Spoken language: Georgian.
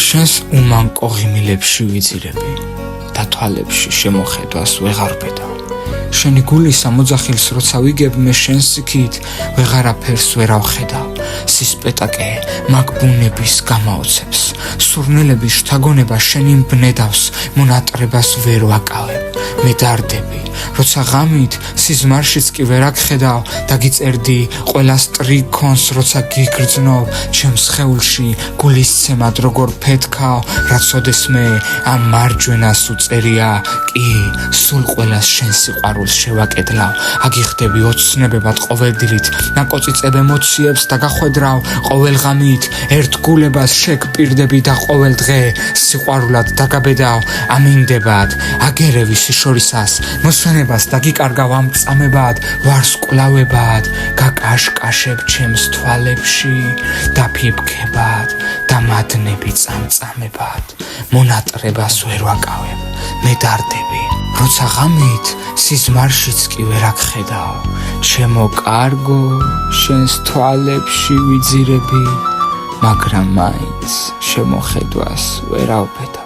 შენს უმანკო ღიმილებში ვიძირები და თვალებში შემოხედვას ვეღარ ვბედავ. შენი გულის ამოძახილს როცა ვიგებ მე შენს იქით ვეღარაფერს ვერავ ხედავ. სისპეტაკე მაგ ბუნების გამაოცებს, სურნელების შთაგონება შენი მბნედავს, მონატრებას ვერ ვაკავებ. მე დარდები, როცა ღამით სიზმარშიც კი ვერ აგხედავ და გიწერდი ყველა სტრიქონს, როცა გიგრძნობ ჩემს სხეულში გულისცემად როგორ ფეთქავ, რაც ოდესმე ამ მარჯვენას უწერია, კი სულ ყველას შენ სიყვარულს შევაკედლავ. აგიხდები ოცნებებად ყოველდილით, ნაკოწიწებ ემოციებს და გახვედრავ ყოველ ღამით, ერთ გულებას შეგპირდები და ყოველ დღე სიყვარულად დაგაბედავ. ამინდებად აგერევი სიშორისას, მოსვენებას დაგიკარგავ ამ წამებად, ვარსკვლავებად გაკაშკაშებ ჩემს თვალებში, დაფიფქებად და მადნები წამწამებად, მონატრებას ვერ ვაკავებ. მე დარდები, როცა ღამით სიზმარშიც კი ვერ აგხედავ. ჩემო კარგო, შენს თვალებში ვიძირები, მაგრამ მაინც შემოხედვას ვერ ავბედავ.